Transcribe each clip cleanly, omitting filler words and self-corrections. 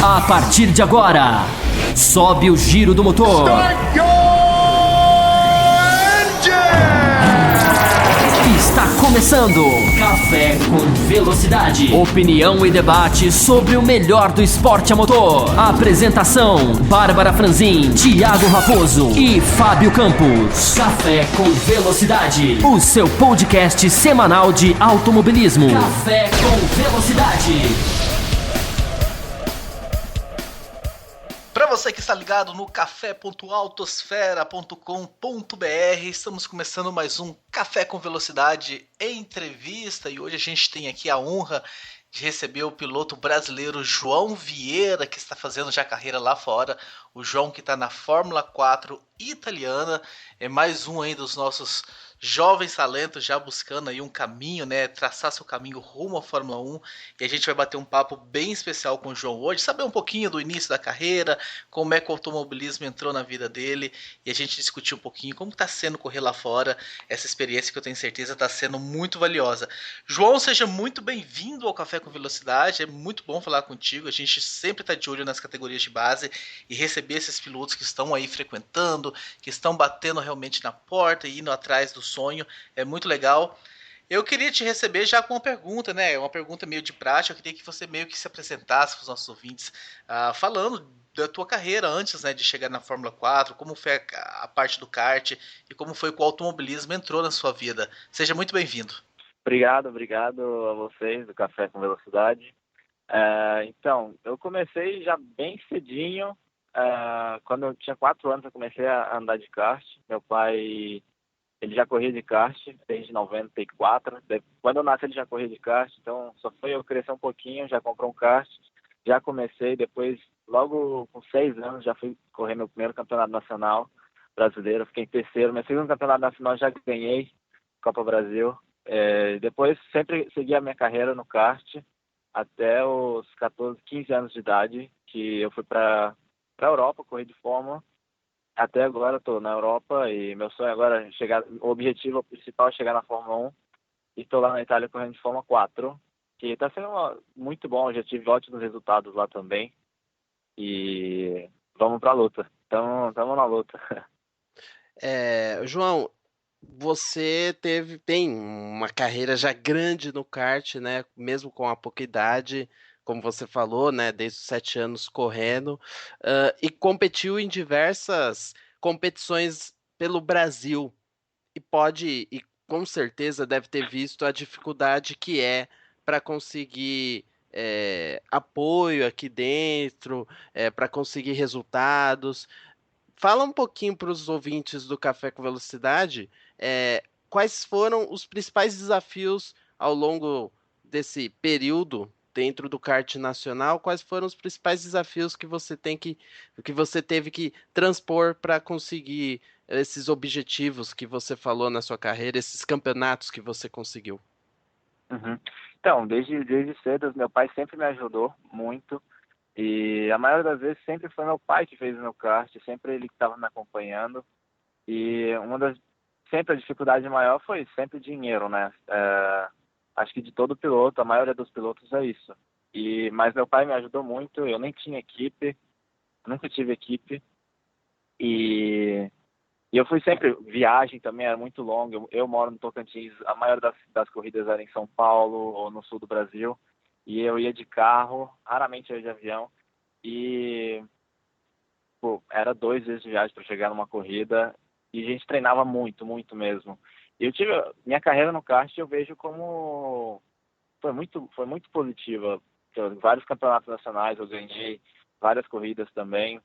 A partir de agora, sobe o giro do motor. Start your engine! Está começando Café com Velocidade. Opinião e debate sobre o melhor do esporte a motor. Apresentação: Bárbara Franzin, Thiago Raposo e Fábio Campos. Café com Velocidade, o seu podcast semanal de automobilismo. Café com Velocidade. Para você que está ligado no café.autosfera.com.br, estamos começando mais um Café com Velocidade entrevista e hoje a gente tem aqui a honra de receber o piloto brasileiro João Vieira, que está fazendo já carreira lá fora. O João que está na Fórmula 4 italiana, é mais um aí dos nossos jovens talentos já buscando aí um caminho, né, traçar seu caminho rumo à Fórmula 1, e a gente vai bater um papo bem especial com o João hoje, saber um pouquinho do início da carreira, como é que o automobilismo entrou na vida dele, e a gente discutir um pouquinho como está sendo correr lá fora, essa experiência que eu tenho certeza está sendo muito valiosa. João, seja muito bem-vindo ao Café com Velocidade, é muito bom falar contigo, a gente sempre está de olho nas categorias de base, e receber esses pilotos que estão aí frequentando, que estão batendo realmente na porta e indo atrás do sonho, é muito legal. Eu queria te receber já com uma pergunta, né? Uma pergunta meio de prática. Eu queria que você meio que se apresentasse para os nossos ouvintes, falando da tua carreira antes, né, de chegar na Fórmula 4, como foi a parte do kart e como foi que o automobilismo entrou na sua vida. Seja muito bem-vindo. Obrigado a vocês do Café com Velocidade. Então, eu comecei já bem cedinho. Quando eu tinha 4 anos, eu comecei a andar de kart. Meu pai, ele já corria de kart desde 94. Quando eu nasci, ele já corria de kart. Então, só foi eu crescer um pouquinho, já comprou um kart. Já comecei, depois, logo com 6 anos, já fui correr meu primeiro campeonato nacional brasileiro. Fiquei em terceiro. Meu segundo campeonato nacional já ganhei, Copa Brasil. Depois, sempre segui a minha carreira no kart até os 14, 15 anos de idade, que eu fui para a Europa, correr de Fórmula. Até agora estou na Europa e meu sonho agora é chegar, o objetivo principal é chegar na Fórmula 1 e estou lá na Itália correndo de Fórmula 4, que está sendo muito bom, já tive ótimos resultados lá também e vamos para a luta, estamos na luta. João, você tem uma carreira já grande no kart, né? Mesmo com a pouca idade, como você falou, né? Desde os 7 anos correndo, e competiu em diversas competições pelo Brasil. E com certeza deve ter visto a dificuldade que é para conseguir apoio aqui dentro, para conseguir resultados. Fala um pouquinho para os ouvintes do Café com Velocidade, quais foram os principais desafios ao longo desse período dentro do kart nacional, quais foram os principais desafios que você teve que transpor para conseguir esses objetivos que você falou na sua carreira, esses campeonatos que você conseguiu? Uhum. Então, desde cedo, meu pai sempre me ajudou muito. E a maioria das vezes sempre foi meu pai que fez o meu kart, sempre ele que estava me acompanhando. E sempre a dificuldade maior foi sempre dinheiro, né? Acho que de todo piloto, a maioria dos pilotos é isso. Mas meu pai me ajudou muito, eu nem tinha equipe, nunca tive equipe. E eu fui sempre, viagem também era muito longa, eu moro no Tocantins, a maioria das corridas era em São Paulo ou no sul do Brasil. E eu ia de carro, raramente eu ia de avião. E era 2 vezes de viagem para chegar numa corrida. E a gente treinava muito, muito mesmo. E minha carreira no kart eu vejo como foi muito positiva. Vários campeonatos nacionais eu ganhei, várias corridas também.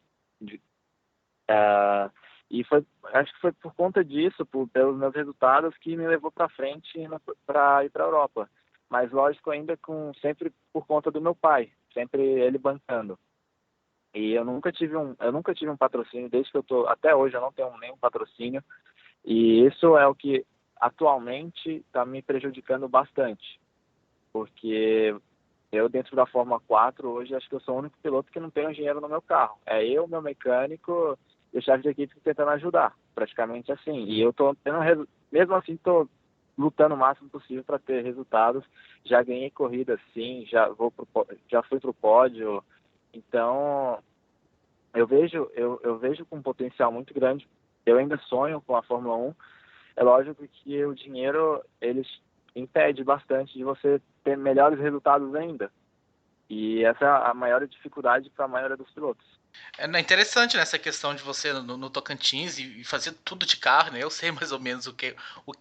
E acho que foi por conta disso, pelos meus resultados, que me levou para frente para ir para a Europa. Mas lógico, ainda sempre por conta do meu pai, sempre ele bancando. E eu nunca tive um patrocínio, desde que até hoje eu não tenho nenhum patrocínio. E isso é o que atualmente está me prejudicando bastante. Porque eu, dentro da Fórmula 4, hoje acho que eu sou o único piloto que não tem dinheiro no meu carro. É eu, meu mecânico e o chefe de equipe tentando ajudar, praticamente assim. E eu mesmo assim estou lutando o máximo possível para ter resultados. Já ganhei corrida, sim, já fui pro pódio Então, eu vejo com um potencial muito grande. Eu ainda sonho com a Fórmula 1. É lógico que o dinheiro, ele impede bastante de você ter melhores resultados ainda. E essa é a maior dificuldade para a maioria dos pilotos. É interessante, né, essa questão de você no Tocantins e fazer tudo de carro, né? Eu sei mais ou menos o que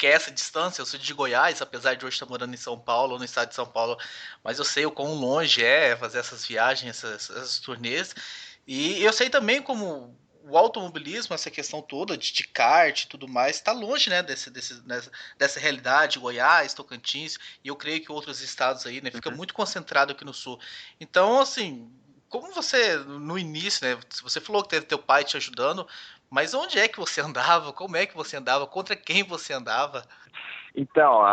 é essa distância. Eu sou de Goiás, apesar de hoje estar morando em São Paulo, no estado de São Paulo, mas eu sei o quão longe é fazer essas viagens, essas turnês. E eu sei também como o automobilismo, essa questão toda de kart e tudo mais, está longe, né, dessa realidade, Goiás, Tocantins, e eu creio que outros estados aí, né, fica muito concentrado aqui no sul. Então, assim, como você, no início, né, você falou que teve teu pai te ajudando, mas onde é que você andava? Como é que você andava? Contra quem você andava? Então,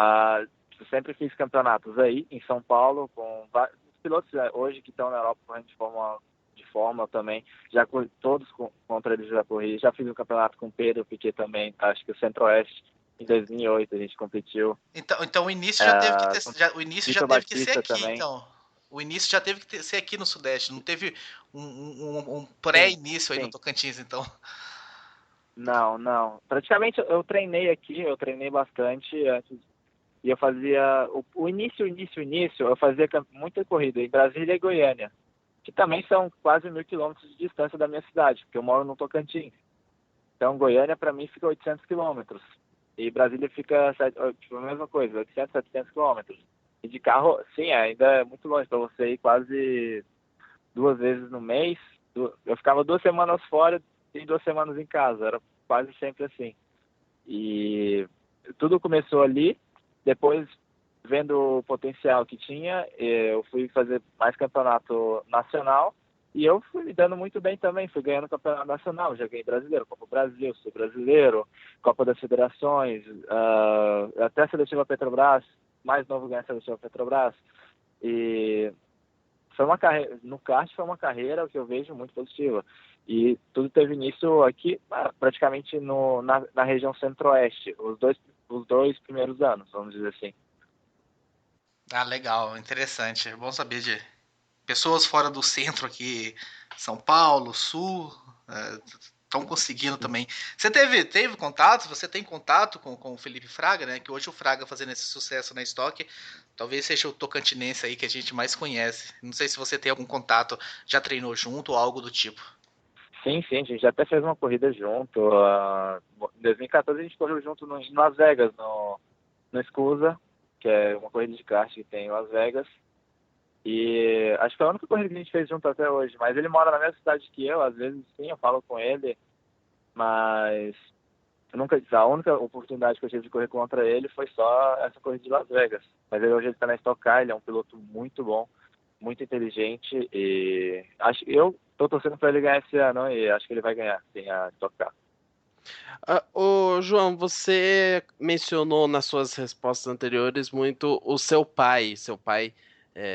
eu sempre fiz campeonatos aí em São Paulo com vários pilotos hoje que estão na Europa correndo de Fórmula também. Já todos contra eles já corri. Já fiz um campeonato com o Pedro Piquet também, acho que o Centro-Oeste. Em 2008 a gente competiu. Então o início já teve que ter, o início já Vitor teve que ser Batista aqui, também. então. O início já teve que ser aqui no Sudeste, não teve um Sim, pré-início aí no sim. Tocantins, então. Não, não. Praticamente eu treinei aqui, eu treinei bastante antes. E eu fazia o início, eu fazia muita corrida em Brasília e Goiânia, que também são quase 1.000 quilômetros de distância da minha cidade, porque eu moro no Tocantins. Então, Goiânia, para mim, fica 800 quilômetros. E Brasília fica tipo, a mesma coisa, 800, 700 quilômetros. E de carro, sim, ainda é muito longe para você ir quase 2 vezes no mês. Eu ficava 2 semanas fora e 2 semanas em casa. Era quase sempre assim. E tudo começou ali. Depois, vendo o potencial que tinha, eu fui fazer mais campeonato nacional. E eu fui me dando muito bem também, fui ganhando campeonato nacional, já ganhei brasileiro, Copa do Brasil, sou brasileiro, Copa das Federações, até a seletiva Petrobras, mais novo ganhei a seletiva Petrobras. E foi uma carreira, no kart foi uma carreira que eu vejo muito positiva. E tudo teve início aqui, praticamente na região centro-oeste, os dois primeiros anos, vamos dizer assim. Ah, legal, interessante. É bom saber de pessoas fora do centro aqui, São Paulo, Sul, estão conseguindo também. Você teve contato? Você tem contato com o Felipe Fraga, né? Que hoje o Fraga fazendo esse sucesso na Stock, talvez seja o tocantinense aí que a gente mais conhece. Não sei se você tem algum contato, já treinou junto ou algo do tipo. Sim, sim, a gente já até fez uma corrida junto. Em 2014 a gente correu junto em Las Vegas, no Scusa, que é uma corrida de kart que tem em Las Vegas. E acho que foi a única corrida que a gente fez junto até hoje. Mas ele mora na mesma cidade que eu, às vezes sim, eu falo com ele, mas a única oportunidade que eu tive de correr contra ele foi só essa corrida de Las Vegas. Mas hoje ele está na Stock Car, ele é um piloto muito bom, muito inteligente e eu tô torcendo para ele ganhar esse ano e acho que ele vai ganhar, sim, a Stock Car. Ô, João, você mencionou nas suas respostas anteriores muito o seu pai. Seu pai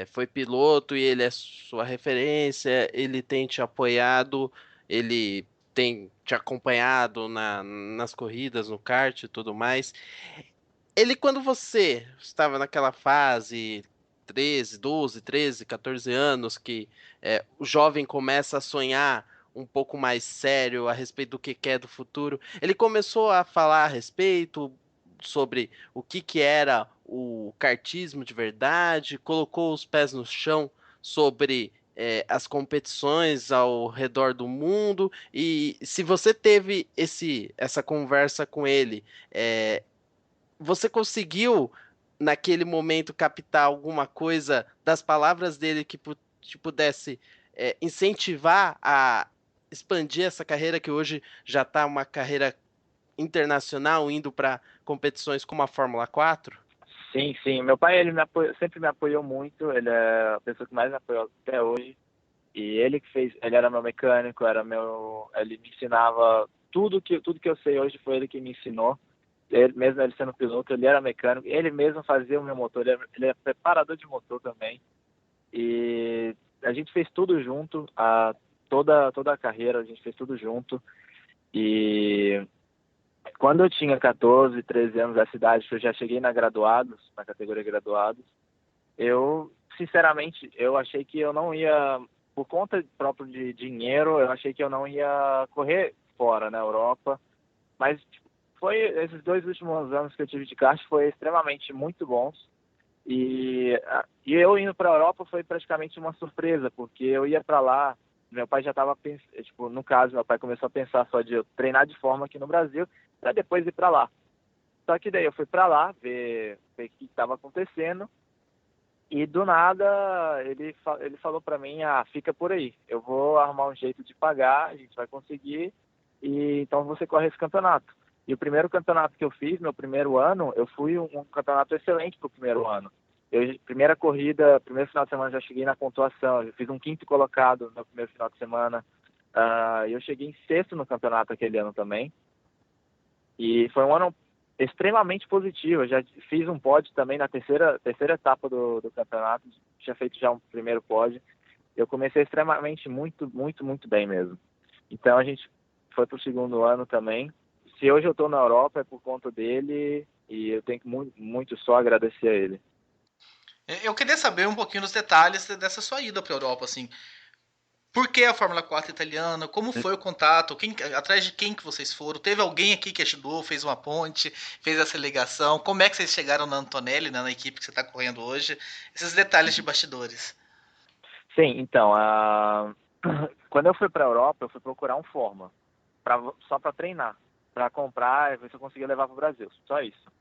foi piloto e ele é sua referência, ele tem te apoiado, ele tem te acompanhado nas corridas, no kart e tudo mais. Ele, quando você estava naquela fase, 13, 12, 13, 14 anos, que o jovem começa a sonhar um pouco mais sério a respeito do que quer do futuro, ele começou a falar a respeito sobre o que era o kartismo de verdade, colocou os pés no chão sobre as competições ao redor do mundo, e se você teve essa conversa com ele, você conseguiu, naquele momento, captar alguma coisa das palavras dele que te pudesse incentivar a expandir essa carreira que hoje já está uma carreira internacional, indo para competições como a Fórmula 4? Sim, sim. Meu pai, ele sempre me apoiou muito, ele é a pessoa que mais me apoiou até hoje. E ele ele era meu mecânico, ele me ensinava tudo que eu sei hoje foi ele que me ensinou. Mesmo ele sendo piloto, ele era mecânico, ele mesmo fazia o meu motor, ele é preparador de motor também. E a gente fez tudo junto, toda a carreira a gente fez tudo junto. E quando eu tinha 14, 13 anos da cidade, que eu já cheguei na categoria graduados, eu, sinceramente, eu achei que eu não ia por conta próprio de dinheiro, eu achei que eu não ia correr fora na Europa, mas foi esses 2 últimos anos que eu tive de kart foi extremamente muito bons. E eu indo para a Europa foi praticamente uma surpresa, porque eu ia para lá, meu pai já estava pensando, tipo, no caso, meu pai começou a pensar só de eu treinar de forma aqui no Brasil, para depois ir para lá. Só que daí eu fui para lá ver o que estava acontecendo, e do nada ele falou para mim, fica por aí, eu vou arrumar um jeito de pagar, a gente vai conseguir, e então você corre esse campeonato. E o primeiro campeonato que eu fiz, meu primeiro ano, eu fui um campeonato excelente pro primeiro ano. Primeira corrida, primeiro final de semana já cheguei na pontuação, eu fiz um 5º colocado no primeiro final de semana. Eu cheguei em 6º no campeonato aquele ano também. E foi um ano extremamente positivo. Eu já fiz um pódio também na terceira etapa do campeonato, tinha feito já um primeiro pódio. Eu comecei extremamente muito, muito, muito bem mesmo. Então a gente foi pro segundo ano também. Se hoje eu estou na Europa é por conta dele e eu tenho que muito só agradecer a ele. Eu queria saber um pouquinho dos detalhes dessa sua ida para a Europa, assim. Por que a Fórmula 4 italiana? Como foi o contato? Atrás de quem que vocês foram? Teve alguém aqui que ajudou, fez uma ponte, fez essa ligação? Como é que vocês chegaram na Antonelli, né, na equipe que você está correndo hoje? Esses detalhes de bastidores. Sim, então, quando eu fui para a Europa, eu fui procurar um Forma, só para treinar, para comprar e ver se eu conseguia levar para o Brasil, só isso.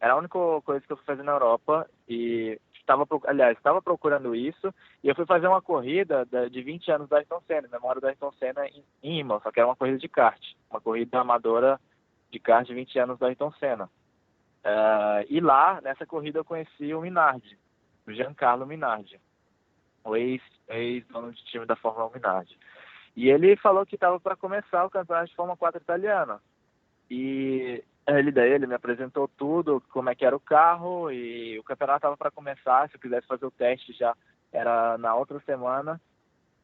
Era a única coisa que eu fui fazer na Europa e estava procurando isso e eu fui fazer uma corrida de 20 anos da Ayrton Senna, memória da Ayrton Senna em Imola, só que era uma corrida de kart, uma corrida amadora de kart de 20 anos da Ayrton Senna. E lá, nessa corrida, eu conheci o Minardi, o Giancarlo Minardi, o ex-dono de time da Fórmula 1 Minardi. E ele falou que estava para começar o campeonato de Fórmula 4 italiana. E ele me apresentou tudo, como é que era o carro, e o campeonato estava para começar, se eu quisesse fazer o teste já era na outra semana.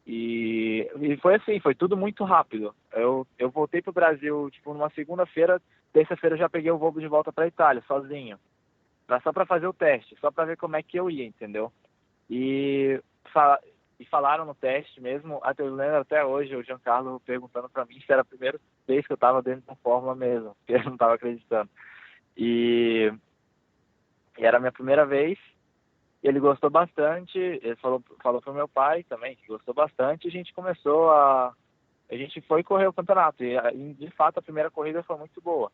E foi assim, foi tudo muito rápido. Eu voltei para o Brasil, tipo, numa segunda-feira, terça-feira eu já peguei o voo de volta para a Itália, sozinho. Só para fazer o teste, só para ver como é que eu ia, entendeu? E falaram no teste mesmo, eu lembro até hoje o Giancarlo perguntando para mim se era a primeira vez que eu estava dentro da Fórmula mesmo, porque ele não estava acreditando. E era a minha primeira vez, ele gostou bastante, ele falou pro meu pai também que gostou bastante, e a gente foi correr o campeonato, e de fato a primeira corrida foi muito boa.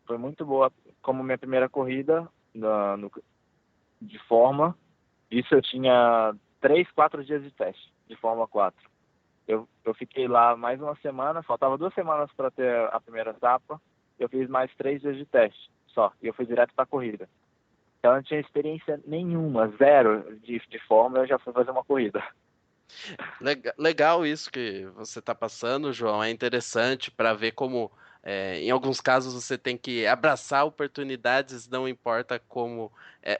Foi muito boa como minha primeira corrida de Fórmula. Isso eu tinha 3, 4 dias de teste de Fórmula 4. Eu fiquei lá mais uma semana, faltava 2 semanas para ter a primeira etapa. Eu fiz mais 3 dias de teste só, e eu fui direto para a corrida. Então eu não tinha experiência nenhuma, zero de Fórmula, eu já fui fazer uma corrida. Legal isso que você está passando, João. É interessante para ver como, em alguns casos, você tem que abraçar oportunidades, não importa como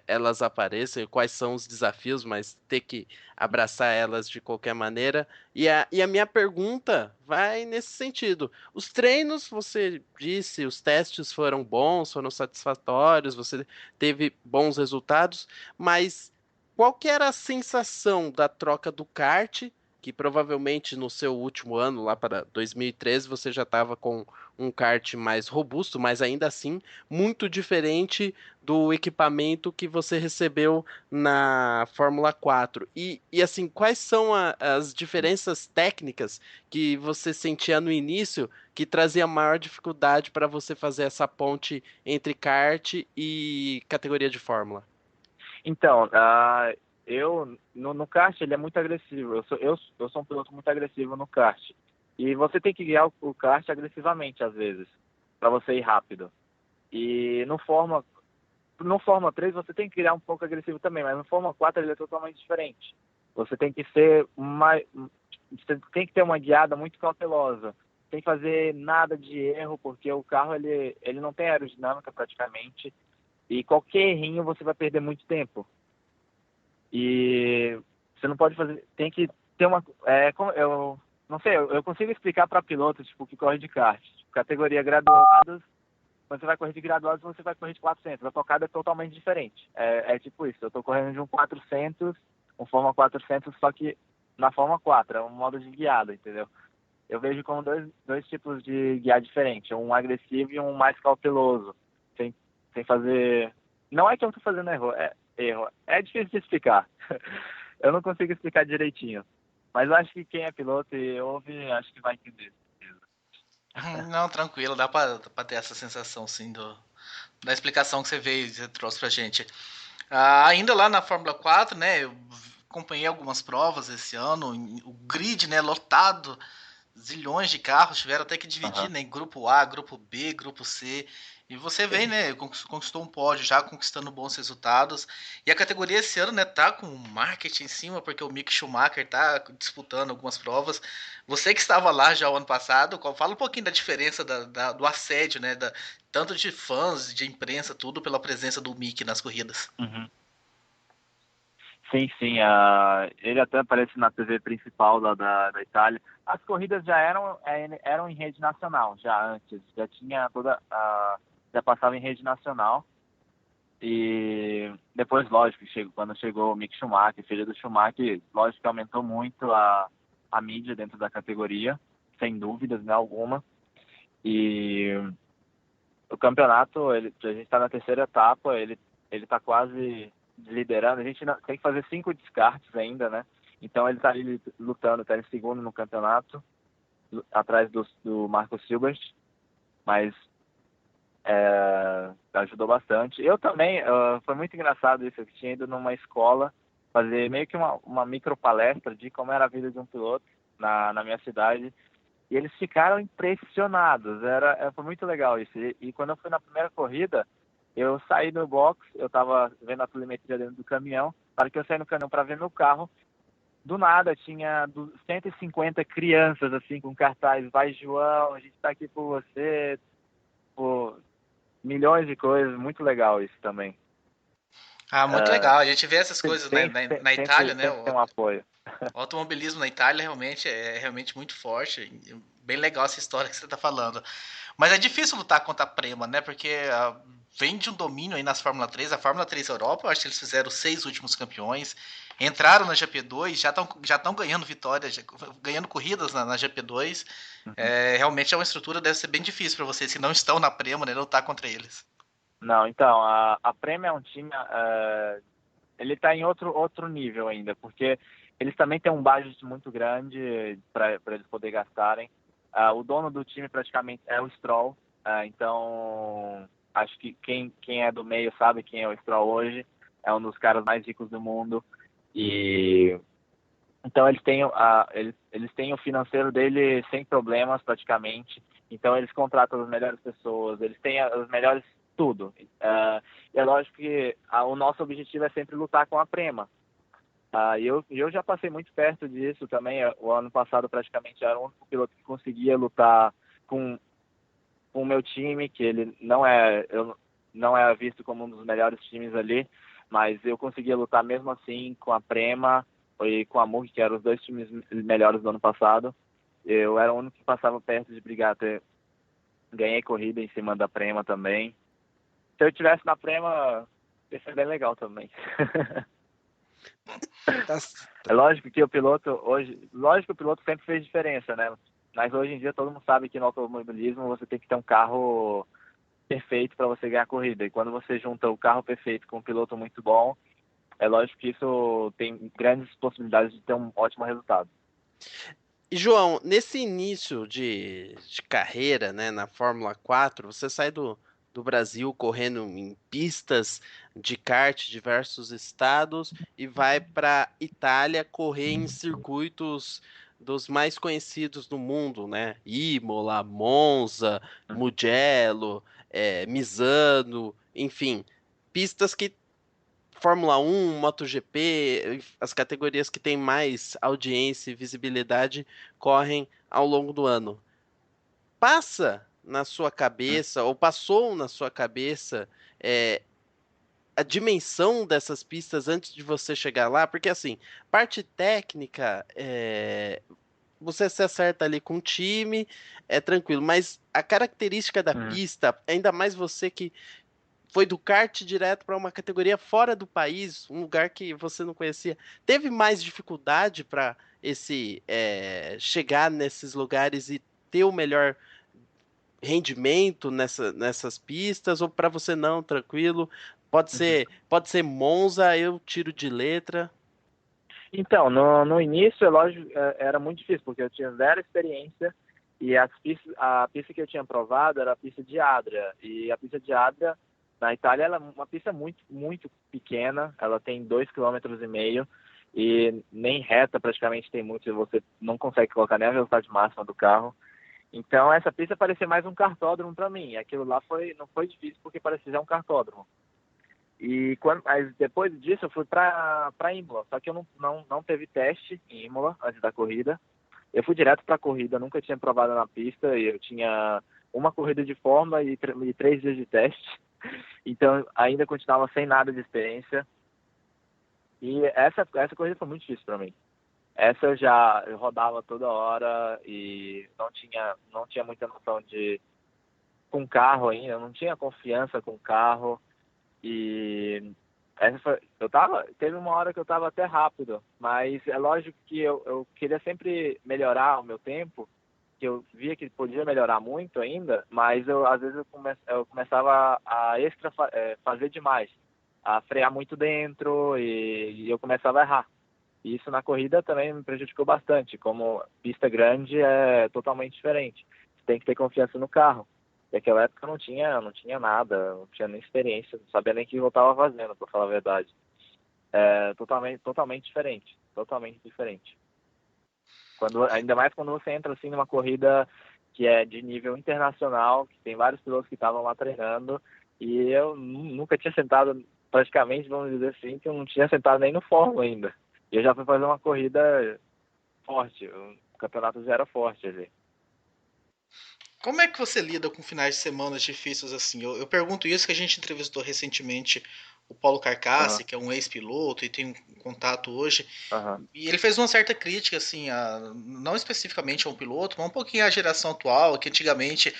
elas apareçam e quais são os desafios, mas ter que abraçar elas de qualquer maneira. E a minha pergunta vai nesse sentido. Os treinos, você disse, os testes foram bons, foram satisfatórios, você teve bons resultados, mas qual que era a sensação da troca do kart, que provavelmente no seu último ano, lá para 2013, você já estava com um kart mais robusto, mas ainda assim muito diferente do equipamento que você recebeu na Fórmula 4. E assim, quais são as diferenças técnicas que você sentia no início que trazia maior dificuldade para você fazer essa ponte entre kart e categoria de Fórmula? Então, no kart ele é muito agressivo. Eu sou um piloto muito agressivo no kart. E você tem que guiar o kart agressivamente, às vezes, para você ir rápido. E no Fórmula 3 você tem que guiar um pouco agressivo também, mas no Fórmula 4 ele é totalmente diferente. Você tem que você tem que ter uma guiada muito cautelosa. Sem fazer nada de erro, porque o carro ele não tem aerodinâmica praticamente. E qualquer errinho você vai perder muito tempo. E você não pode fazer, tem que ter eu não sei, eu consigo explicar para pilotos tipo que corre de kart, tipo, categoria graduados, quando você vai correr de graduados, você vai correr de 400, a tocada é totalmente diferente. É tipo isso, eu tô correndo de um 400, um Fórmula 400, só que na Fórmula 4, é um modo de guiada, entendeu? Eu vejo como dois tipos de guiar diferentes, um agressivo e um mais cauteloso, sem fazer... Não é que eu estou fazendo erro, é difícil de explicar. Eu não consigo explicar direitinho, mas eu acho que quem é piloto e ouve, acho que vai entender. Não, tranquilo, dá pra ter essa sensação, sim, da explicação que você trouxe pra gente. Ainda lá na Fórmula 4, né, eu acompanhei algumas provas esse ano, o grid, né, lotado, zilhões de carros, tiveram até que dividir, né, em grupo A, grupo B, grupo C, e você vem, né, conquistou um pódio já, conquistando bons resultados, e a categoria esse ano, né, tá com marketing em cima, porque o Mick Schumacher tá disputando algumas provas. Você que estava lá já o ano passado, fala um pouquinho da diferença do assédio, né, tanto de fãs, de imprensa, tudo, pela presença do Mick nas corridas. Uhum. Sim, sim. Ele até aparece na TV principal da Itália. As corridas já eram em rede nacional, já antes. Já tinha já passava em rede nacional. E depois, lógico, quando chegou o Mick Schumacher, filho do Schumacher, lógico que aumentou muito a mídia dentro da categoria, sem dúvidas, né, alguma. E o campeonato, a gente está na terceira etapa, ele está quase liderando. A gente tem que fazer 5 descartes ainda, né? Então ele está ali lutando, está em segundo no campeonato, atrás do Marco Silbert, mas ajudou bastante. Eu também, foi muito engraçado isso, eu tinha ido numa escola fazer meio que uma micro palestra de como era a vida de um piloto na minha cidade, e eles ficaram impressionados, foi muito legal isso. E quando eu fui na primeira corrida, eu saí do box, eu estava vendo a telemetria dentro do caminhão, para que eu saí no caminhão para ver meu carro, do nada tinha 150 crianças assim com cartaz, vai João, a gente está aqui por você, por milhões de coisas, muito legal isso também. Muito legal, a gente vê essas coisas na Itália, né? Tem um apoio. O automobilismo na Itália é realmente muito forte, bem legal essa história que você está falando. Mas é difícil lutar contra a Prema, né? Porque vem de um domínio aí nas Fórmula 3. A Fórmula 3 Europa, eu acho que eles fizeram 6 últimos campeões. Entraram na GP2, já estão ganhando vitórias, ganhando corridas na GP2. Uhum. Realmente é uma estrutura, deve ser bem difícil para vocês que não estão na Prema, né? Lutar contra eles. Não, então, a Prema é um time... ele está em outro nível ainda, porque eles também têm um budget muito grande para eles poderem gastarem. O dono do time praticamente é o Stroll, então acho que quem é do meio sabe quem é o Stroll hoje, é um dos caras mais ricos do mundo, e então eles têm o financeiro dele sem problemas praticamente, então eles contratam as melhores pessoas, eles têm as melhores tudo. E é lógico que o nosso objetivo é sempre lutar com a Prema. Eu já passei muito perto disso também. O ano passado praticamente era o único piloto que conseguia lutar com o meu time, que ele não é visto como um dos melhores times ali, mas eu conseguia lutar mesmo assim com a Prema e com a Mug, que eram os 2 times melhores do ano passado. Eu era o único que passava perto de brigar. Ganhei corrida em cima da Prema também. Se eu estivesse na Prema, ia ser bem legal também. É lógico que o piloto sempre fez diferença, né? Mas hoje em dia todo mundo sabe que no automobilismo você tem que ter um carro perfeito para você ganhar a corrida. E quando você junta o carro perfeito com um piloto muito bom, é lógico que isso tem grandes possibilidades de ter um ótimo resultado. E João, nesse início de carreira, né, na Fórmula 4, você sai do Brasil correndo em pistas de kart de diversos estados e vai para Itália correr em circuitos dos mais conhecidos do mundo, né? Imola, Monza, Mugello, Misano, enfim, pistas que Fórmula 1, MotoGP, as categorias que têm mais audiência e visibilidade correm ao longo do ano. Passa na sua cabeça, ou passou na sua cabeça, a dimensão dessas pistas antes de você chegar lá? Porque, assim, parte técnica, você se acerta ali com o time, é tranquilo, mas a característica da pista, ainda mais você que foi do kart direto para uma categoria fora do país, um lugar que você não conhecia, teve mais dificuldade para chegar nesses lugares e ter o melhor rendimento nessas pistas, ou para você não, tranquilo? Pode ser Monza, eu tiro de letra. Então, no início, é lógico, era muito difícil, porque eu tinha zero experiência e a pista que eu tinha provado era a pista de Adria. E a pista de Adria, na Itália, ela é uma pista muito, muito pequena, ela tem 2,5 km e nem reta praticamente tem muito, você não consegue colocar nem a velocidade máxima do carro. Então, essa pista parecia mais um kartódromo para mim. Aquilo lá não foi difícil, porque parecia já um kartódromo. Mas depois disso eu fui para Imola, só que eu não teve teste em Imola antes da corrida. Eu fui direto para a corrida, nunca tinha provado na pista, e eu tinha uma corrida de forma e 3 dias de teste. Então ainda continuava sem nada de experiência. E essa corrida foi muito difícil para mim. Essa eu rodava toda hora e não tinha muita noção com o carro ainda, eu não tinha confiança com o carro. E teve uma hora que eu estava até rápido, mas é lógico que eu queria sempre melhorar o meu tempo, que eu via que podia melhorar muito ainda, mas às vezes eu começava a fazer demais, a frear muito dentro e eu começava a errar. E isso na corrida também me prejudicou bastante, como pista grande é totalmente diferente, você tem que ter confiança no carro. Naquela época eu não tinha nada, não tinha nem experiência, não sabia nem o que eu estava fazendo, para falar a verdade. Totalmente diferente, totalmente diferente. Ainda mais quando você entra assim numa corrida que é de nível internacional, que tem vários pilotos que estavam lá treinando, e eu nunca tinha sentado, praticamente, vamos dizer assim, que eu não tinha sentado nem no fórmula ainda. E eu já fui fazer uma corrida forte, o campeonato já era forte ali. Como é que você lida com finais de semana difíceis assim? Eu pergunto isso que a gente entrevistou recentemente o Paulo Carcassi, que é um ex-piloto e tem um contato hoje. E ele fez uma certa crítica, assim, não especificamente a um piloto, mas um pouquinho à geração atual, que antigamente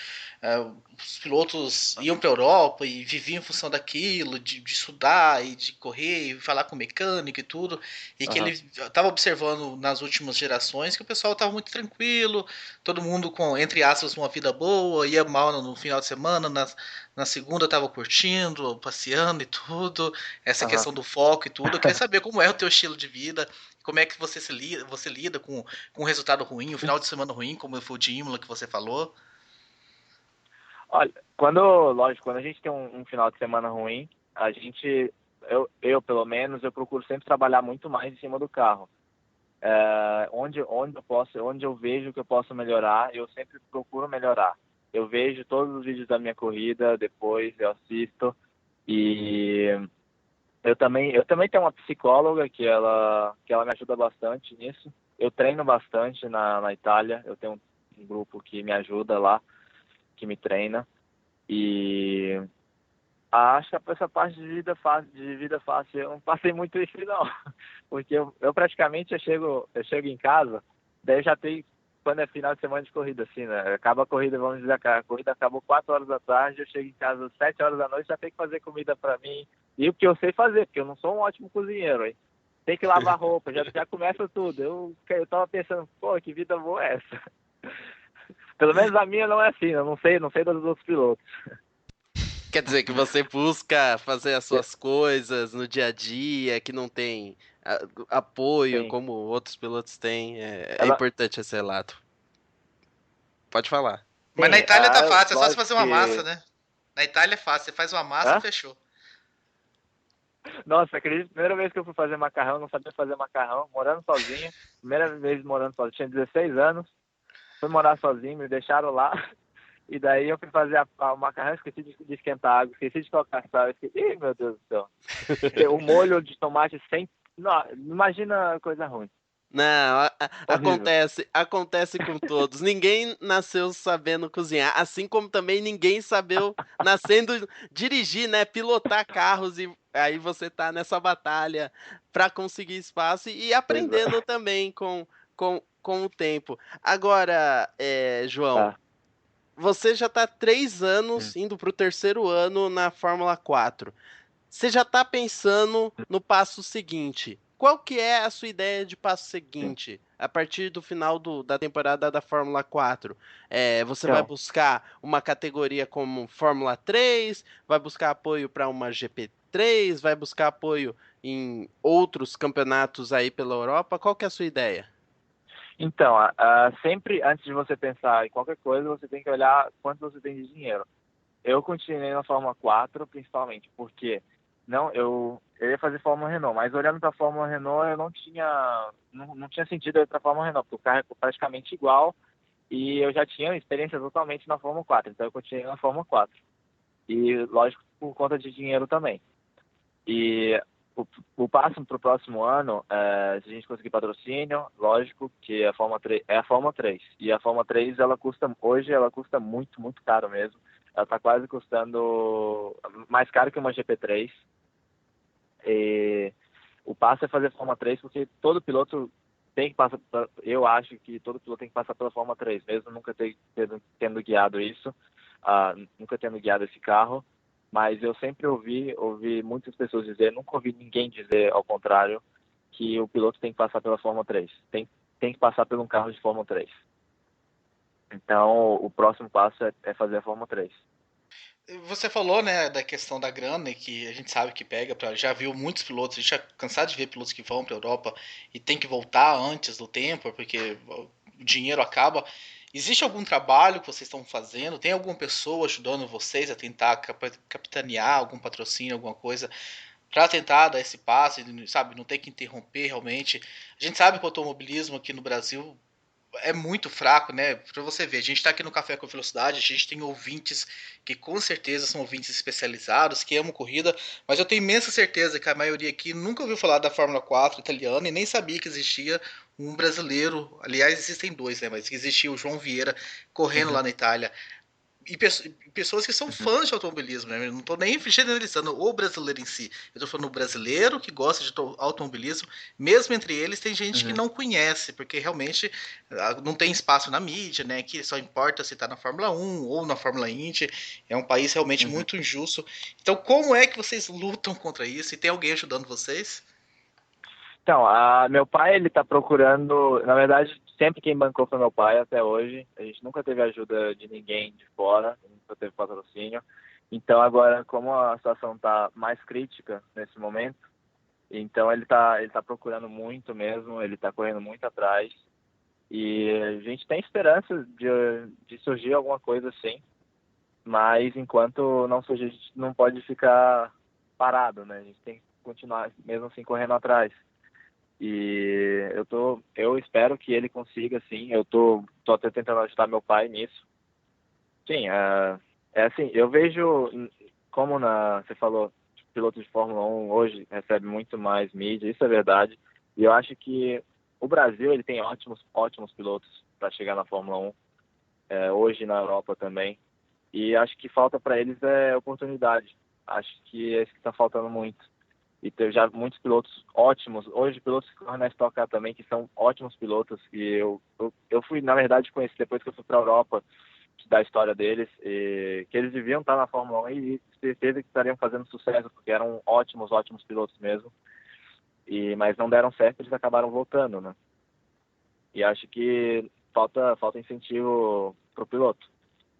os pilotos iam para a Europa e viviam em função daquilo, de estudar e de correr e falar com o mecânico e tudo, e que ele estava observando nas últimas gerações que o pessoal estava muito tranquilo, todo mundo com, entre aspas, uma vida boa, ia mal no final de semana, na segunda eu tava curtindo, passeando e tudo, essa questão do foco e tudo. Eu queria saber como é o teu estilo de vida, como é que você lida com um resultado ruim, um final de semana ruim, como foi o de Imola que você falou. Olha, quando a gente tem um final de semana ruim, eu pelo menos, eu procuro sempre trabalhar muito mais em cima do carro. Onde eu vejo que eu posso melhorar, eu sempre procuro melhorar. Eu vejo todos os vídeos da minha corrida, depois eu assisto, e eu também tenho uma psicóloga que ela me ajuda bastante nisso. Eu treino bastante na Itália, eu tenho um grupo que me ajuda lá, que me treina, e acho que essa parte de vida fácil, eu não passei muito isso não, porque eu praticamente eu chego em casa, daí eu já tenho, quando é final de semana de corrida, assim, né, acaba a corrida, vamos dizer, a corrida acabou 4 horas da tarde, eu chego em casa às 7 horas da noite, já tenho que fazer comida para mim, e o que eu sei fazer, porque eu não sou um ótimo cozinheiro, hein? Tem que lavar roupa, já começa tudo, eu tava pensando, pô, que vida boa é essa? Pelo menos a minha não é assim, eu não sei dos outros pilotos. Quer dizer que você busca fazer as suas coisas no dia a dia, que não tem apoio Sim. como outros pilotos têm. É importante esse relato. Pode falar. Mas Sim, na Itália tá fácil, é só você fazer uma que... massa, né? Na Itália é fácil, você faz uma massa e fechou. Nossa, acredito, primeira vez que eu fui fazer macarrão, não sabia fazer macarrão, morando sozinho. Primeira vez morando sozinho, tinha 16 anos. Fui morar sozinho, me deixaram lá. E daí eu fui fazer o macarrão, esqueci de esquentar a água, esqueci de colocar sal. Ih, meu Deus do céu. O molho de tomate sem... Não, imagina coisa ruim. Não, acontece com todos. Ninguém nasceu sabendo cozinhar, assim como também ninguém nascendo dirigir, né, pilotar carros, e aí você tá nessa batalha para conseguir espaço e aprendendo também com o tempo. Agora, João, você já tá 3 anos indo pro 3º ano na Fórmula 4. Você já tá pensando no passo seguinte. qual que é a sua ideia de passo seguinte? A partir do final da temporada da Fórmula 4, você vai Então, buscar uma categoria como Fórmula 3, vai buscar apoio para uma GP3, vai buscar apoio em outros campeonatos aí pela Europa? Qual que é a sua ideia? então, sempre antes de você pensar em qualquer coisa, você tem que olhar quanto você tem de dinheiro. Eu continuei na Fórmula 4, principalmente, porque eu ia fazer Fórmula Renault, mas olhando para a Fórmula Renault, eu não tinha sentido eu ir para a Fórmula Renault, porque o carro é praticamente igual e eu já tinha experiência totalmente na Fórmula 4, então eu continuei na Fórmula 4. E, lógico, por conta de dinheiro também. E o passo para o próximo ano, se a gente conseguir patrocínio, lógico que a Fórmula 3 é a Fórmula 3. E a Fórmula 3, hoje ela custa muito, muito caro mesmo. Ela está quase custando mais caro que uma GP3. E o passo é fazer Fórmula 3 porque todo piloto tem que passar, eu acho que todo piloto tem que passar pela Fórmula 3, mesmo nunca tendo guiado isso, nunca tendo guiado esse carro. Mas eu sempre ouvi muitas pessoas dizer, nunca ouvi ninguém dizer ao contrário, que o piloto tem que passar pela Fórmula 3. Tem que passar por um carro de Fórmula 3. Então, o próximo passo é fazer a Fórmula 3. Você falou, né, da questão da grana, que a gente sabe que pega, já viu muitos pilotos, a gente já cansado de ver pilotos que vão para a Europa e tem que voltar antes do tempo, porque o dinheiro acaba. Existe algum trabalho que vocês estão fazendo? Tem alguma pessoa ajudando vocês a tentar capitanear algum patrocínio, alguma coisa, para tentar dar esse passo, sabe, não ter que interromper realmente? A gente sabe que o automobilismo aqui no Brasil é muito fraco, né? Pra você ver, a gente tá aqui no Café com Velocidade, a gente tem ouvintes que com certeza são ouvintes especializados, que amam corrida, mas eu tenho imensa certeza que a maioria aqui nunca ouviu falar da Fórmula 4 italiana e nem sabia que existia um brasileiro. Aliás, existem dois, né? Mas que existia o João Vieira correndo Uhum, lá na Itália. E pessoas que são uhum, fãs de automobilismo, né? Eu não estou nem generalizando o brasileiro em si. Eu estou falando o brasileiro que gosta de automobilismo. Mesmo entre eles, tem gente que uhum, não conhece, porque realmente não tem espaço na mídia, né? Que só importa se está na Fórmula 1 ou na Fórmula Indy. É um país realmente uhum. muito injusto. Então, como é que vocês lutam contra isso? E tem alguém ajudando vocês? Então, meu pai, ele tá procurando, na verdade, sempre quem bancou foi meu pai até hoje. A gente nunca teve ajuda de ninguém de fora, nunca teve patrocínio. Então, agora, como a situação tá mais crítica nesse momento, então ele tá procurando muito mesmo, ele tá correndo muito atrás. E a gente tem esperança de surgir alguma coisa assim, mas enquanto não surgir, a gente não pode ficar parado, né? A gente tem que continuar mesmo assim correndo atrás. E eu espero que ele consiga, sim. Eu tô até tentando ajudar meu pai nisso. Sim, é assim, eu vejo, como você falou, piloto de Fórmula 1 hoje recebe muito mais mídia, isso é verdade. E eu acho que o Brasil, ele tem ótimos, ótimos pilotos para chegar na Fórmula 1, hoje na Europa também. E acho que falta para eles oportunidade. Acho que é isso que está faltando muito. E teve já muitos pilotos ótimos. Hoje, pilotos que correm na Stock Car também, que são ótimos pilotos. Que eu fui, na verdade, conhecer depois que eu fui para a Europa, da história deles, e que eles deviam estar na Fórmula 1 e certeza que estariam fazendo sucesso, porque eram ótimos, ótimos pilotos mesmo. Mas não deram certo, eles acabaram voltando, né? E acho que falta incentivo para o piloto.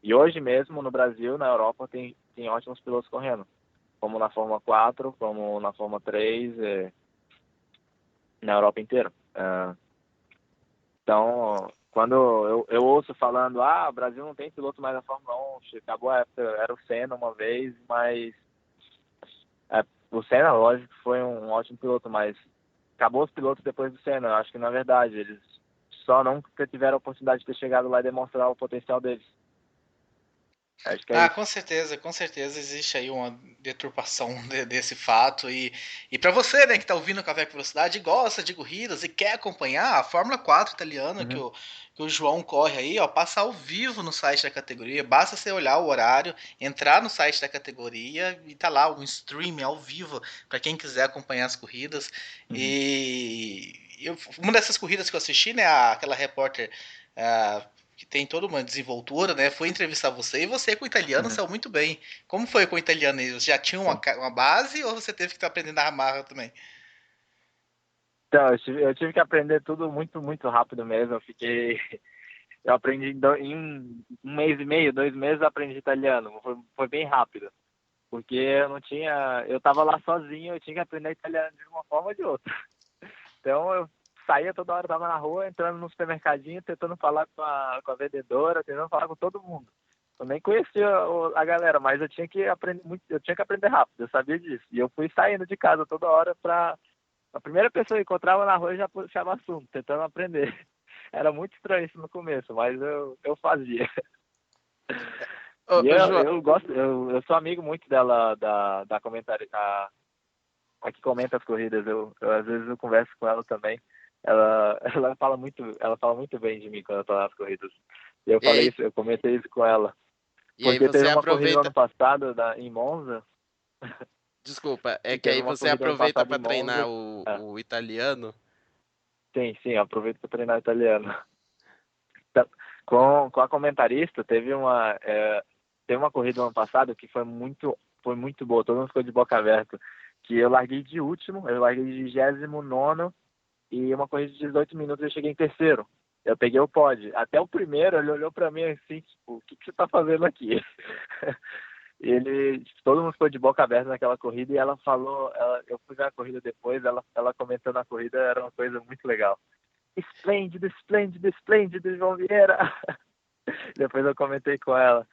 E hoje mesmo, no Brasil, na Europa, tem ótimos pilotos correndo, como na Fórmula 4, como na Fórmula 3, na Europa inteira. Então, quando eu ouço falando, o Brasil não tem piloto mais na Fórmula 1, acabou a época, era o Senna uma vez, mas o Senna, lógico, foi um ótimo piloto, mas acabou os pilotos depois do Senna. Eu acho que, na verdade, eles só nunca tiveram a oportunidade de ter chegado lá e demonstrar o potencial deles. Acho que é Ah, isso. com certeza existe aí uma deturpação desse fato e para você, né, que tá ouvindo o Café com Velocidade, e gosta de corridas e quer acompanhar a Fórmula 4 italiana Uhum, que o João corre aí, ó, passa ao vivo no site da categoria, basta você olhar o horário, entrar no site da categoria e tá lá um stream ao vivo para quem quiser acompanhar as corridas. uhum, Uma dessas corridas que eu assisti, né, aquela repórter que tem toda uma desenvoltura, né? Foi entrevistar você e você com o italiano uhum. saiu muito bem. Como foi com o italiano? Você já tinha Sim. uma base ou você teve que estar aprendendo a amarra também? Então, eu tive que aprender tudo muito, muito rápido mesmo. Eu aprendi em um mês e meio, 2 meses, eu aprendi italiano. Foi bem rápido, porque eu tava lá sozinho, eu tinha que aprender italiano de uma forma ou de outra. Então, eu saía toda hora, tava na rua, entrando no supermercadinho, tentando falar com a vendedora, tentando falar com todo mundo. Eu nem conhecia a galera, mas eu tinha que aprender muito, eu tinha que aprender rápido, eu sabia disso. E eu fui saindo de casa toda hora a primeira pessoa que eu encontrava na rua eu já puxava assunto, tentando aprender. Era muito estranho isso no começo, mas eu fazia. Ô, E ô, João, eu gosto, eu sou amigo muito dela, da comentarista, a que comenta as corridas. Às vezes eu converso com ela também. Ela fala muito bem de mim quando eu tô nas corridas. E e aí, eu comentei isso com ela. e aí Porque teve você uma corrida no aproveita. ano passado em Monza, Desculpa, é que que teve aí uma você corrida ano aproveita passado para em treinar Monza. É, o italiano. sim, eu aproveito para treinar italiano. Então, com a comentarista, teve uma corrida no ano passado que foi muito boa, todo mundo ficou de boca aberta. Que eu larguei de último, eu larguei de 29º, e uma corrida de 18 minutos eu cheguei em terceiro. Eu peguei o pódio. Até o primeiro, ele olhou para mim assim, tipo, o que você tá fazendo aqui? Todo mundo ficou de boca aberta naquela corrida, e ela falou, eu fui ver a corrida depois, ela comentando a corrida, era uma coisa muito legal. Esplêndido, esplêndido, esplêndido, João Vieira. Depois eu comentei com ela.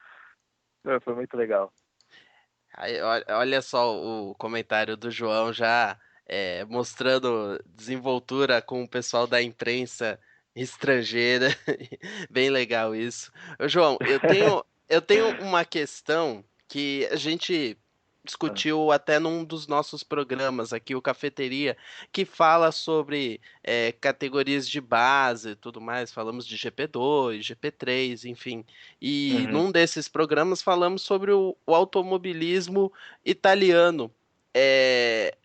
Foi muito legal. Aí, olha só o comentário do João já mostrando desenvoltura com o pessoal da imprensa estrangeira. Bem legal isso. Ô, João, eu tenho uma questão que a gente discutiu até num dos nossos programas aqui, o Cafeteria, que fala sobre categorias de base e tudo mais. Falamos de GP2, GP3, enfim. E Uhum, num desses programas falamos sobre o automobilismo italiano. É,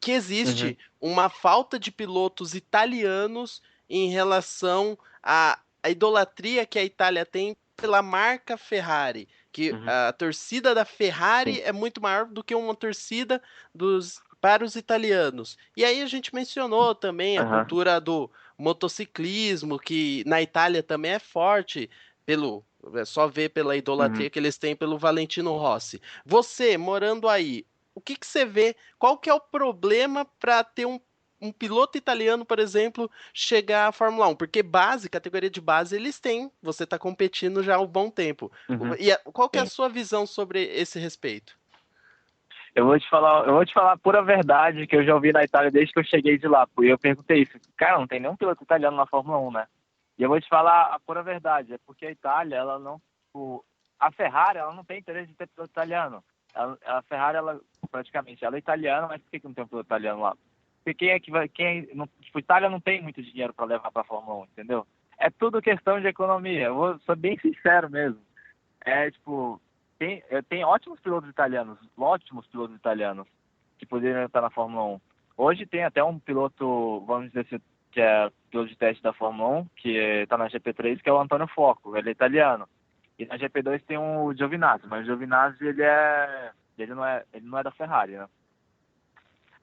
que uhum, existe uma falta de pilotos italianos em relação à idolatria que a Itália tem pela marca Ferrari, que uhum, a torcida da sim. Ferrari é muito maior do que uma torcida para os italianos. E aí a gente mencionou também a Aham, cultura do motociclismo, que na Itália também é forte, é só ver pela uhum. idolatria que eles têm pelo Valentino Rossi. Você, morando aí, o que que você vê? Qual que é o problema para ter um piloto italiano, por exemplo, chegar à Fórmula 1? Porque base, categoria de base, eles têm. Você está competindo já há um bom tempo. Uhum, Qual que é a sim. sua visão sobre esse respeito? Eu vou te falar a pura verdade que eu já ouvi na Itália desde que eu cheguei de lá. E eu perguntei isso. Cara, não tem nenhum piloto italiano na Fórmula 1, né? E eu vou te falar a pura verdade. É porque a Itália, ela não. A Ferrari, ela não tem interesse de ter piloto italiano. A Ferrari, praticamente, ela é italiana, mas por que não tem um piloto italiano lá? Porque quem é que vai. Tipo, Itália não tem muito dinheiro para levar para a Fórmula 1, entendeu? É tudo questão de economia. Eu vou ser bem sincero mesmo. Tipo, tem ótimos pilotos italianos que poderiam estar na Fórmula 1. Hoje tem até um piloto, vamos dizer assim, que é piloto de teste da Fórmula 1, que está na GP3, que é o Antônio Focco, ele é italiano. E na GP2 tem o Giovinazzi, mas o Giovinazzi ele não é da Ferrari, né?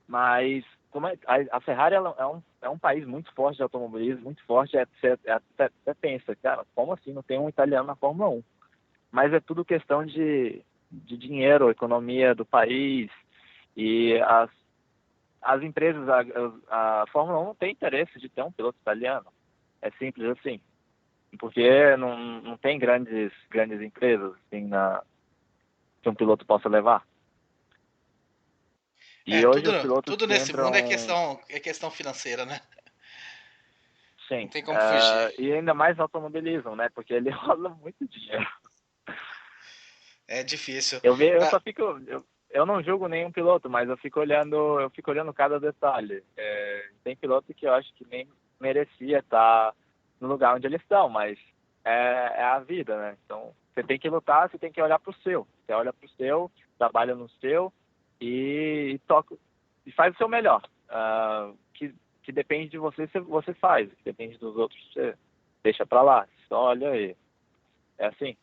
Mas a Ferrari ela é um país muito forte de automobilismo, muito forte, até pensa, cara, como assim não tem um italiano na Fórmula 1? Mas é tudo questão de dinheiro, economia do país, e as empresas, a Fórmula 1 não tem interesse de ter um piloto italiano. É simples assim. Porque não tem grandes empresas assim, que um piloto possa levar. É, E hoje tudo, os pilotos tudo que nesse mundo entram, é questão financeira, né? Não sim, tem como fugir. e ainda mais automobilismo, né? Porque ele rola muito dinheiro. É difícil. Eu Ah, só fico, eu não julgo nenhum piloto, mas eu fico olhando cada detalhe. Tem piloto que eu acho que nem merecia estar no lugar onde eles estão, mas é a vida, né? Então, você tem que lutar, você tem que olhar para o seu. Você olha para o seu, trabalha no seu e toca e faz o seu melhor. Que depende de você, você faz. Que depende dos outros, você deixa para lá. Só olha e é assim.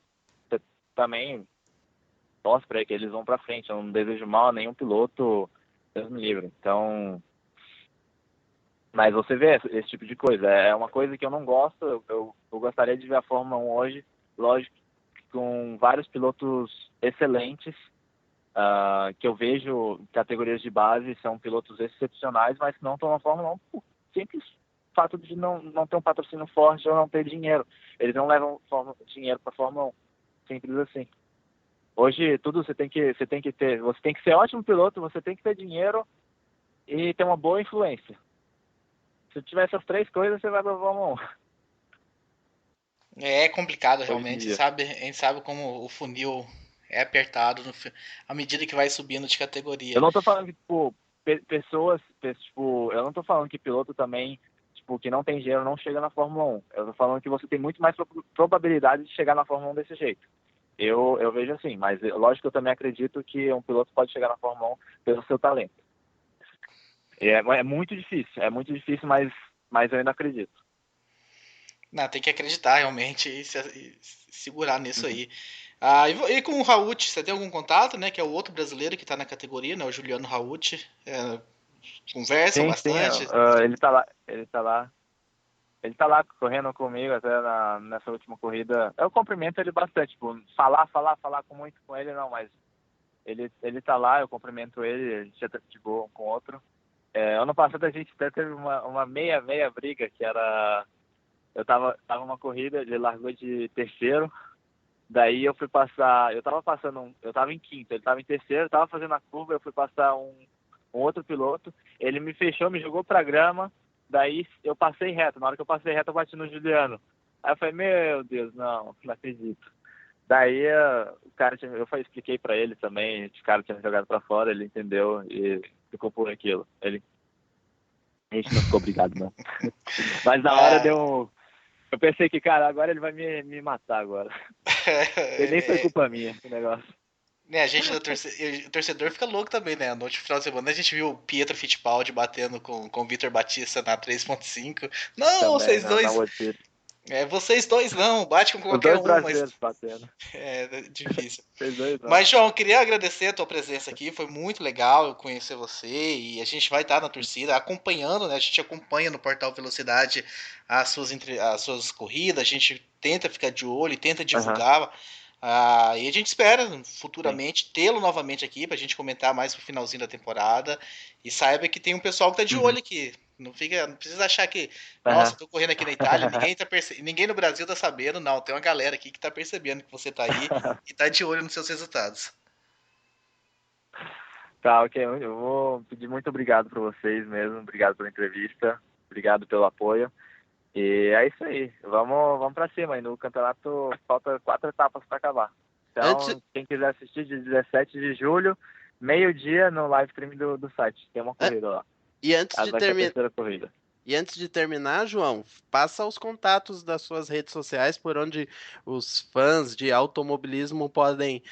Você também torce para que eles vão para frente. Eu não desejo mal a nenhum piloto, Deus me livre. Então, Mas você vê esse tipo de coisa. É uma coisa que eu não gosto. Eu gostaria de ver a Fórmula 1 hoje, lógico, com vários pilotos excelentes, que eu vejo categorias de base, são pilotos excepcionais, mas que não estão na Fórmula 1 por simples fato de não ter um patrocínio forte ou não ter dinheiro. Eles não levam dinheiro para a Fórmula 1. Simples assim. Hoje tudo você tem que ser ótimo piloto, você tem que ter dinheiro e ter uma boa influência. Se tiver essas 3 coisas, você vai para a Fórmula 1. É complicado realmente, sabe? A gente sabe como o funil é apertado à medida que vai subindo de categoria. Eu não tô falando que, tipo, eu não tô falando que piloto também, tipo, que não tem dinheiro não chega na Fórmula 1. Eu tô falando que você tem muito mais probabilidade de chegar na Fórmula 1 desse jeito. Eu vejo assim, mas lógico que eu também acredito que um piloto pode chegar na Fórmula 1 pelo seu talento. É muito difícil, mas eu ainda acredito. Não, tem que acreditar realmente e segurar nisso aí. E com o Raut, você tem algum contato, né? Que é o outro brasileiro que está na categoria, né? O Juliano Raut. Conversam bastante? Sim, ele tá lá correndo comigo até nessa última corrida. Eu cumprimento ele bastante, tipo, falar muito com ele não, mas ele tá lá, eu cumprimento ele, a gente já tá de boa um com o outro. Ano passado a gente até teve uma meia briga, que era... Eu tava numa corrida, ele largou de terceiro, daí eu fui passar, eu tava em quinto, ele tava em terceiro, eu tava fazendo a curva, eu fui passar um outro piloto, ele me fechou, me jogou pra grama, daí eu passei reto, na hora que eu passei reto eu bati no Juliano. Aí eu falei, meu Deus, não acredito. Daí o cara, eu expliquei pra ele também, esse cara tinha jogado pra fora, ele entendeu e ficou por aquilo. A gente não ficou brigado, não. Mas na hora eu pensei que, cara, agora ele vai me matar agora. E nem foi culpa minha esse negócio. A gente, o torcedor fica louco também, né? No último final de semana a gente viu o Pietro Fittipaldi batendo com o Vitor Batista na 3.5. Não, também, vocês dois... vocês dois não, bate com qualquer um, mas... batendo. É difícil. Mas, João, queria agradecer a tua presença aqui, foi muito legal conhecer você e a gente vai estar na torcida acompanhando, né? A gente acompanha no Portal Velocidade as suas corridas, a gente tenta ficar de olho e tenta divulgar. E a gente espera futuramente tê-lo novamente aqui pra gente comentar mais pro finalzinho da temporada. E saiba que tem um pessoal que tá de olho aqui. Não precisa achar que, nossa, tô correndo aqui na Itália, ninguém no Brasil tá sabendo. Não, tem uma galera aqui que tá percebendo que você tá aí e tá de olho nos seus resultados. Tá, ok. Eu vou pedir muito obrigado pra vocês mesmo. Obrigado pela entrevista. Obrigado pelo apoio. E é isso aí. Vamos pra cima. E no campeonato falta 4 etapas pra acabar. Então, quem quiser assistir, de 17 de julho, meio-dia, no live stream do site. Tem uma corrida lá. E antes de terminar, João, passa os contatos das suas redes sociais por onde os fãs de automobilismo podem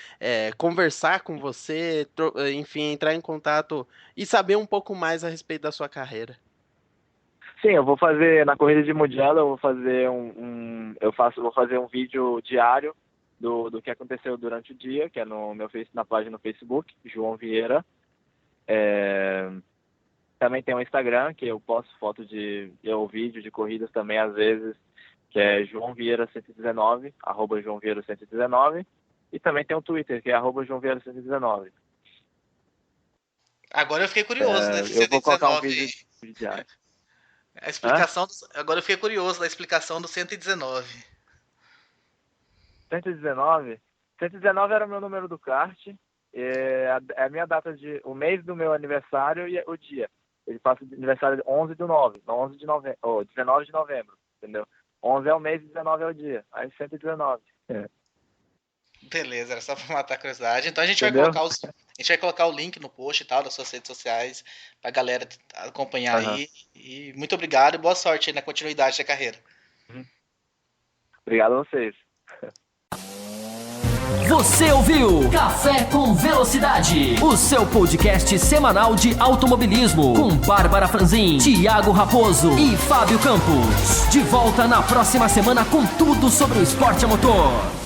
conversar com você, enfim, entrar em contato e saber um pouco mais a respeito da sua carreira. Sim, eu vou fazer, na corrida de Mugello, eu vou fazer vou fazer um vídeo diário do que aconteceu durante o dia, que é na página no Facebook, João Vieira. Também tem um Instagram, que eu posto foto vídeo de corridas também, às vezes, que é João Vieira 119, @João Vieira 119, e também tem um Twitter, que é @João Vieira 119. Agora eu fiquei curioso, né? Eu vou colocar um vídeo diário. A explicação agora eu fiquei curioso da explicação do 119. 119 era o meu número do kart, é a minha data o mês do meu aniversário e o dia. Ele passa de aniversário 11 do 9, 11 de novembro, 19 de novembro, entendeu? 11 é o mês e 19 é o dia, aí 119. Beleza, era só pra matar a curiosidade. Então a gente vai colocar o link no post e tal das suas redes sociais pra galera acompanhar aí. E muito obrigado e boa sorte aí na continuidade da carreira. Obrigado a vocês. Você ouviu Café com Velocidade, o seu podcast semanal de automobilismo com Bárbara Franzin, Thiago Raposo e Fábio Campos. De volta na próxima semana com tudo sobre o esporte a motor.